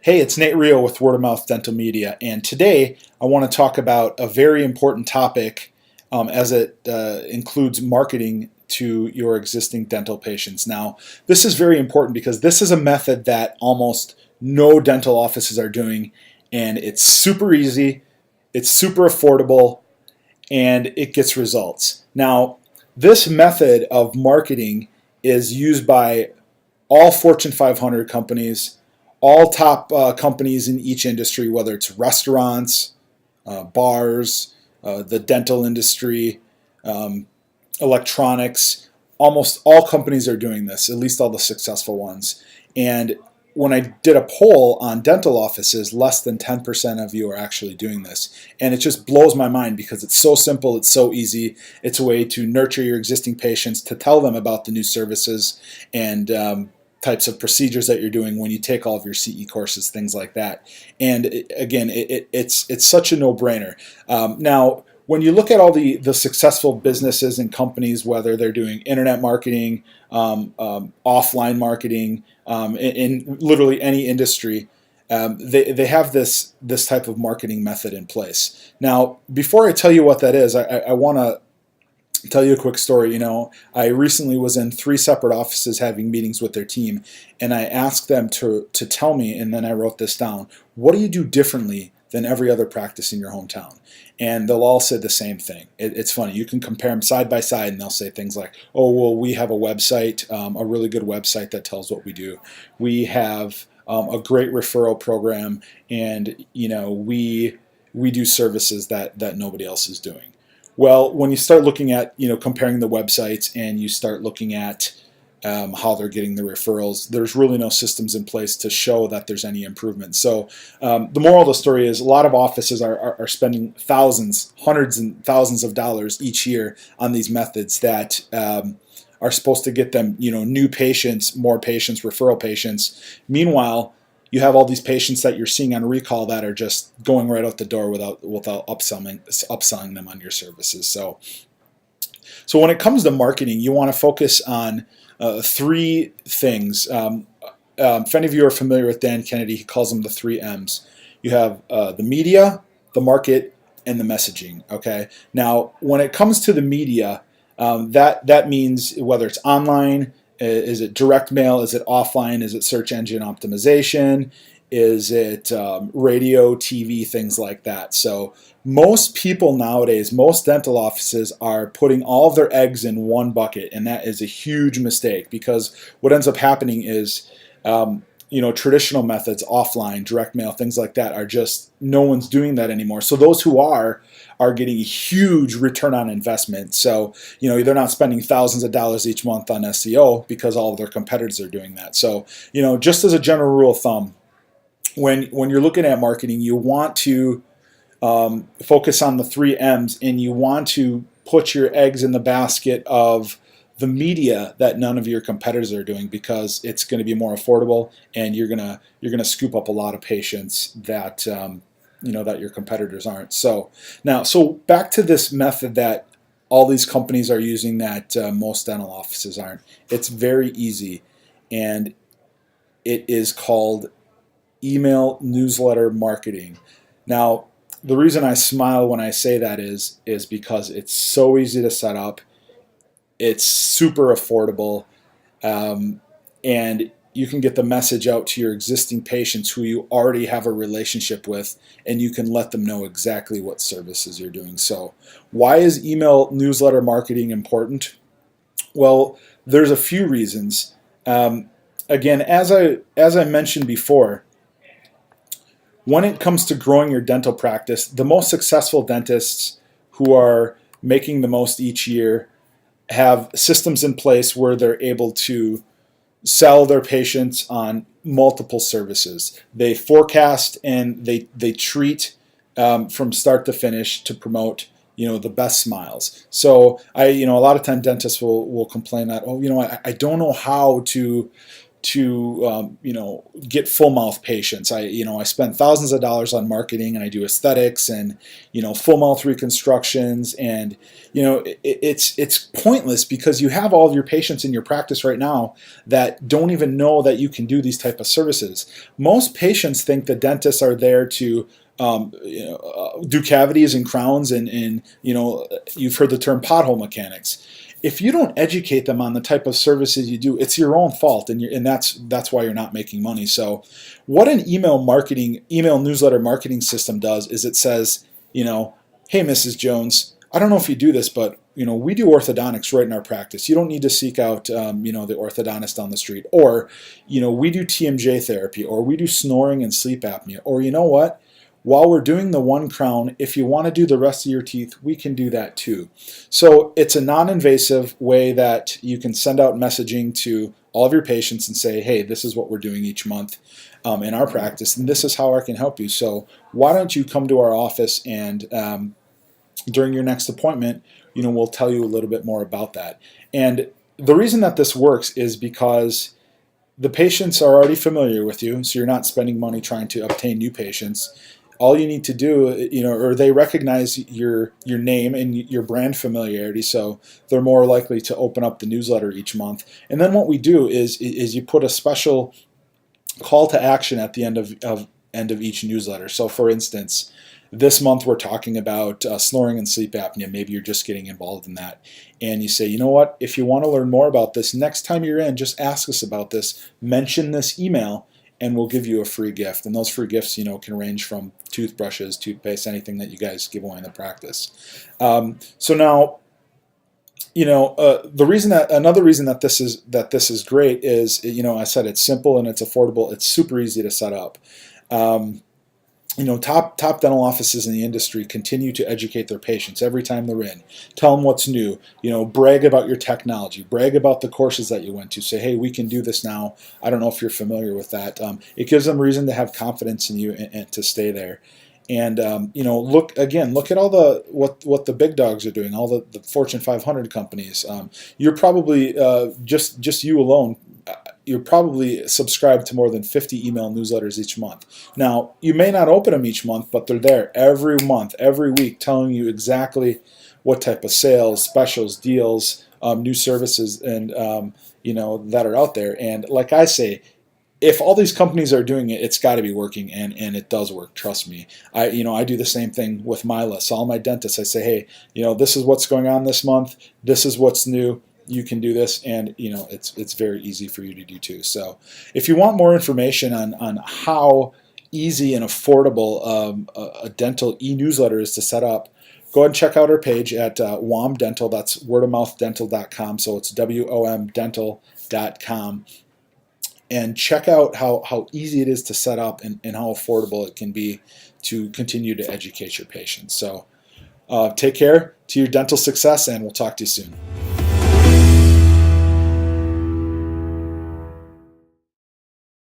Hey, it's Nate Rio with Word of Mouth Dental Media, and today I want to talk about a very important topic as it includes marketing to your existing dental patients. Now, this is very important because this is a method that almost no dental offices are doing, and it's super easy, it's super affordable, and it gets results. Now, this method of marketing is used by all Fortune 500 companies, all top companies in each industry, whether it's restaurants, bars, the dental industry, um, electronics. Almost all companies are doing this, at least all the successful ones. And when I did a poll on dental offices, less than 10% of you are actually doing this. And it just blows my mind because it's so simple, it's so easy. It's a way to nurture your existing patients, to tell them about the new services and types of procedures that you're doing when you take all of your CE courses, things like that. And it's such a no-brainer. Now, when you look at all the successful businesses and companies, whether they're doing internet marketing, offline marketing, in literally any industry, they have this type of marketing method in place. Now, before I tell you what that is, I want to tell you a quick story. I recently was in 3 separate offices having meetings with their team, and I asked them to tell me, and then I wrote this down, what do you do differently than every other practice in your hometown? And they'll all say the same thing. It's funny. You can compare them side by side, and they'll say things like, oh, well, we have a website, a really good website that tells what we do. We have a great referral program, and we do services that nobody else is doing. Well, when you start looking at, comparing the websites and you start looking at how they're getting the referrals, there's really no systems in place to show that there's any improvement. So the moral of the story is a lot of offices are spending thousands, hundreds and thousands of dollars each year on these methods that are supposed to get them, new patients, more patients, referral patients. Meanwhile, you have all these patients that you're seeing on recall that are just going right out the door without upselling them on your services. So when it comes to marketing, you want to focus on 3 things. If any of you are familiar with Dan Kennedy, he calls them the 3 M's. You have the media, the market, and the messaging. Okay. Now, when it comes to the media, that means whether it's online, is it direct mail? Is it offline? Is it search engine optimization? Is it radio, TV, things like that? So most people nowadays, most dental offices are putting all of their eggs in one bucket, and that is a huge mistake because what ends up happening is traditional methods, offline, direct mail, things like that are just, no one's doing that anymore. So those who are getting a huge return on investment. So, they're not spending thousands of dollars each month on SEO because all of their competitors are doing that. So, just as a general rule of thumb, when you're looking at marketing, you want to focus on the 3 M's, and you want to put your eggs in the basket of the media that none of your competitors are doing because it's going to be more affordable, and you're gonna scoop up a lot of patients that that your competitors aren't. So back to this method that all these companies are using that most dental offices aren't. It's very easy, and it is called email newsletter marketing. Now, the reason I smile when I say that is because it's so easy to set up. It's super affordable, and you can get the message out to your existing patients who you already have a relationship with, and you can let them know exactly what services you're doing. So why is email newsletter marketing important? Well, there's a few reasons. Again, as I mentioned before, when it comes to growing your dental practice, the most successful dentists who are making the most each year have systems in place where they're able to sell their patients on multiple services. They forecast and they treat from start to finish to promote the best smiles. So a lot of time dentists will complain that, I don't know how to get full mouth patients. I spend thousands of dollars on marketing, and I do aesthetics and full mouth reconstructions, and it's pointless because you have all of your patients in your practice right now that don't even know that you can do these type of services. Most patients think the dentists are there to do cavities and crowns, and you've heard the term pothole mechanics. If you don't educate them on the type of services you do, it's your own fault, and that's why you're not making money. So, what an email newsletter marketing system does is it says, hey, Mrs. Jones, I don't know if you do this, but we do orthodontics right in our practice. You don't need to seek out the orthodontist down the street, or we do TMJ therapy, or we do snoring and sleep apnea, or you know what? While we're doing the one crown, if you want to do the rest of your teeth, we can do that too. So it's a non-invasive way that you can send out messaging to all of your patients and say, hey, this is what we're doing each month in our practice, and this is how I can help you. So why don't you come to our office, and during your next appointment, we'll tell you a little bit more about that. And the reason that this works is because the patients are already familiar with you, so you're not spending money trying to obtain new patients. All you need to do, or they recognize your name and your brand familiarity, so they're more likely to open up the newsletter each month. And then what we do is you put a special call to action at the end of each newsletter. So, for instance, this month we're talking about snoring and sleep apnea. Maybe you're just getting involved in that, and you say, you know what? If you want to learn more about this, next time you're in, just ask us about this. Mention this email, and we'll give you a free gift. And those free gifts, can range from toothbrushes, toothpaste, anything that you guys give away in the practice. So now, another reason that this is great is, I said it's simple and it's affordable. It's super easy to set up. Top dental offices in the industry continue to educate their patients every time they're in. Tell them what's new. Brag about your technology. Brag about the courses that you went to. Say, hey, we can do this now. I don't know if you're familiar with that. It gives them reason to have confidence in you and to stay there. And look at all what the big dogs are doing. All the Fortune 500 companies. You're probably just you alone. You're probably subscribed to more than 50 email newsletters each month. Now, you may not open them each month, but they're there every month, every week, telling you exactly what type of sales, specials, deals, new services, and that are out there. And like I say, if all these companies are doing it, it's got to be working, and it does work. Trust me. I do the same thing with my list. All my dentists, I say, hey, this is what's going on this month. This is what's new. You can do this, and it's very easy for you to do too. So if you want more information on how easy and affordable a dental e-newsletter is to set up, go ahead and check out our page at WOM Dental. That's wordofmouthdental.com. So it's WOMdental.com. And check out how easy it is to set up, and how affordable it can be to continue to educate your patients. So take care to your dental success, and we'll talk to you soon.